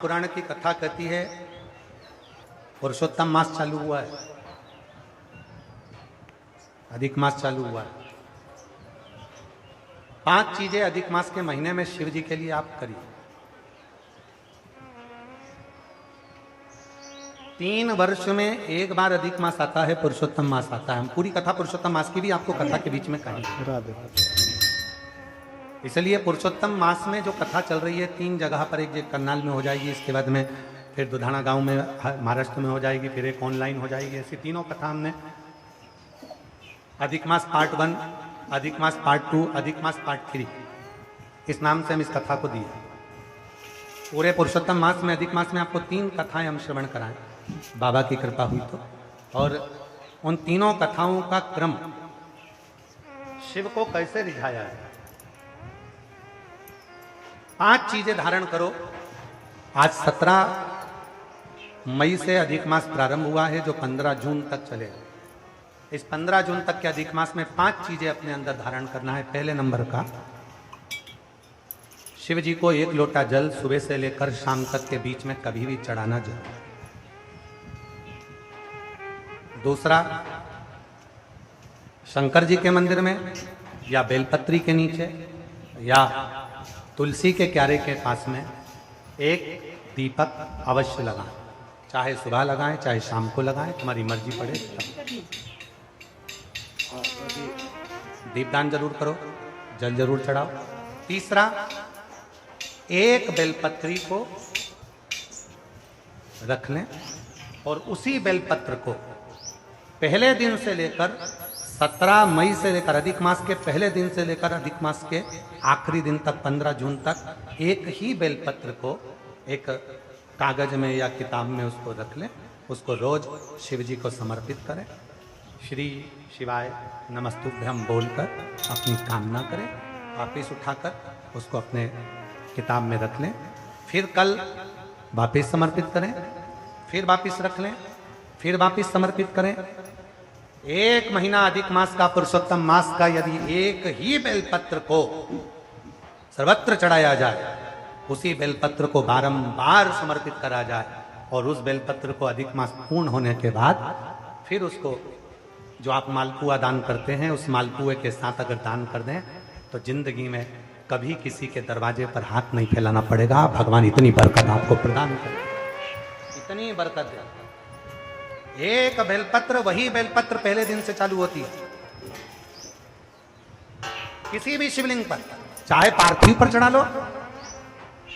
पुराण की कथा कहती है पुरुषोत्तम मास चालू हुआ है, अधिक मास चालू हुआ है। 5 चीजें अधिक मास के महीने में शिव जी के लिए आप करिए। 3 वर्ष में एक बार अधिक मास आता है, पुरुषोत्तम मास आता है। हम पूरी कथा पुरुषोत्तम मास की भी आपको कथा के बीच में कहेंगे। इसलिए पुरुषोत्तम मास में जो कथा चल रही है 3 जगह पर, एक करनाल में हो जाएगी, इसके बाद में फिर दुधाना गांव में महाराष्ट्र में हो जाएगी, फिर एक ऑनलाइन हो जाएगी। ऐसी तीनों कथा हमने अधिक मास पार्ट 1, अधिक मास पार्ट 2, अधिक मास पार्ट 3 इस नाम से हम इस कथा को दिए। पूरे पुरुषोत्तम मास में, अधिक मास में आपको 3 कथाएं हम श्रवण कराएं, बाबा की कृपा हुई तो। और उन तीनों कथाओं का क्रम, शिव को कैसे रिझाया है। 5 चीजें धारण करो। आज 17 मई से अधिक मास प्रारंभ हुआ है, जो 15 जून तक चलेगा। इस 15 जून तक के अधिक मास में 5 चीजें अपने अंदर धारण करना है। पहले नंबर का, शिव जी को 1 लोटा जल सुबह से लेकर शाम तक के बीच में कभी भी चढ़ाना जरूर। दूसरा, शंकर जी के मंदिर में या बेलपत्री के नीचे या तुलसी के क्यारे के पास में एक दीपक अवश्य लगाएं। चाहे सुबह लगाएं, चाहे शाम को लगाएं, तुम्हारी मर्जी पड़े। दीपदान जरूर करो, जल जरूर चढ़ाओ। तीसरा, एक बेलपत्री को रख लें और उसी बेलपत्र को पहले दिन से लेकर 17 मई से लेकर, अधिक मास के पहले दिन से लेकर अधिक मास के आखिरी दिन तक, 15 जून तक, एक ही बेलपत्र को एक कागज में या किताब में उसको रख लें। उसको रोज शिव जी को समर्पित करें। श्री शिवाय नमस्तुभ्यम बोलकर अपनी कामना करें। वापिस उठाकर उसको अपने किताब में रख लें। फिर कल वापिस समर्पित करें, फिर वापिस रख लें, फिर वापिस समर्पित करें। 1 महीना अधिक मास का, पुरुषोत्तम मास का, यदि एक ही बेलपत्र को सर्वत्र चढ़ाया जाए, उसी बेलपत्र को बारंबार समर्पित करा जाए और उस बेलपत्र को अधिक मास पूर्ण होने के बाद फिर उसको, जो आप मालपुआ दान करते हैं, उस मालपुए के साथ अगर दान कर दें तो जिंदगी में कभी किसी के दरवाजे पर हाथ नहीं फैलाना पड़ेगा। भगवान इतनी बरकत आपको प्रदान करे, इतनी बरकत दे। एक बेलपत्र, वही बेलपत्र पहले दिन से चालू होती है। किसी भी शिवलिंग पर, चाहे पार्थिव पर चढ़ा लो,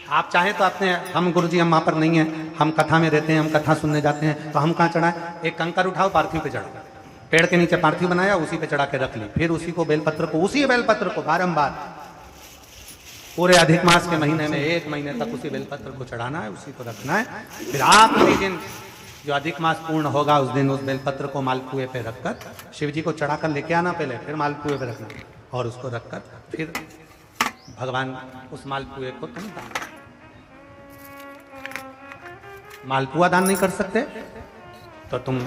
आप चाहें तो अपने, हम गुरुजी हम वहां पर नहीं है, हम कथा में रहते हैं, हम कथा सुनने जाते हैं, तो हम कहाँ चढ़ाएं? एक कंकर उठाओ, पार्थिव पे चढ़ाओ। पेड़ के नीचे पार्थिव बनाया, उसी पे चढ़ा के रख ली। फिर उसी को बेलपत्र को, उसी बेलपत्र को बारंबार पूरे अधिक मास के महीने में 1 महीने तक उसी बेलपत्र को चढ़ाना है, उसी को रखना है। फिर आखिरी दिन जो अधिक मास पूर्ण होगा, उस दिन उस बेलपत्र को मालपुए पे रखकर शिव जी को चढ़ाकर लेके आना पहले, फिर मालपुए पे रखना और उसको रखकर फिर भगवान उस मालपुए को तुम दान। मालपुआ दान नहीं कर सकते तो तुम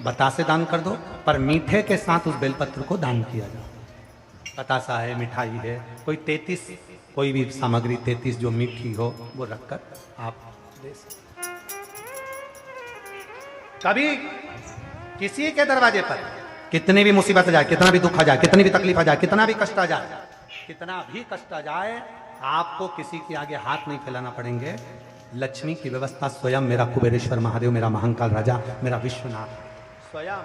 बतासे दान कर दो, पर मीठे के साथ उस बेलपत्र को दान किया जाए। बतासा है, मिठाई है, कोई 33 कोई भी सामग्री 33 जो मीठी हो वो रखकर आप दे सकते। कभी किसी के दरवाजे पर कितनी भी मुसीबत आ जाए, कितना भी दुख आ जाए, कितनी भी तकलीफ आ जाए, कितना भी कष्ट आ जाए, कितना भी कष्ट आ जाए, आपको किसी के आगे हाथ नहीं फैलाना पड़ेंगे। लक्ष्मी की व्यवस्था स्वयं मेरा कुबेरेश्वर महादेव, मेरा महाकाल राजा, मेरा विश्वनाथ स्वयं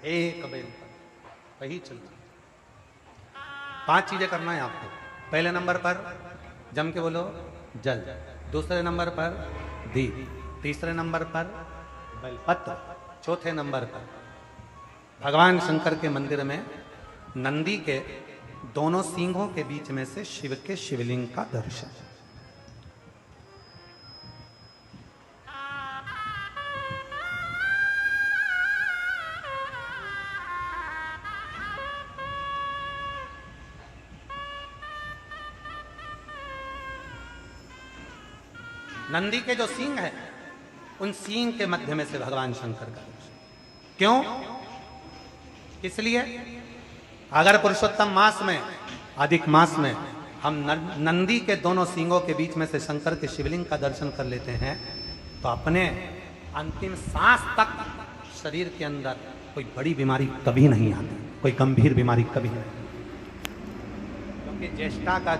एक बेल पर वही चलती। 5 चीजें करना है आपको। पहले नंबर पर जम के बोलो जल, दूसरे नंबर पर दीप, तीसरे नंबर पर बेलपत्र, चौथे नंबर पर भगवान शंकर के मंदिर में नंदी के दोनों सींगों के बीच में से शिव के शिवलिंग का दर्शन। नंदी के जो सींग है, उन सींग के मध्य में से भगवान शंकर का दर्शन। क्यों? इसलिए अगर पुरुषोत्तम मास में, अधिक मास में हम नंदी के दोनों सींगों के बीच में से शंकर के शिवलिंग का दर्शन कर लेते हैं तो अपने अंतिम सांस तक शरीर के अंदर कोई बड़ी बीमारी कभी नहीं आती, कोई गंभीर बीमारी कभी नहीं, क्योंकि ज्येष्ठा का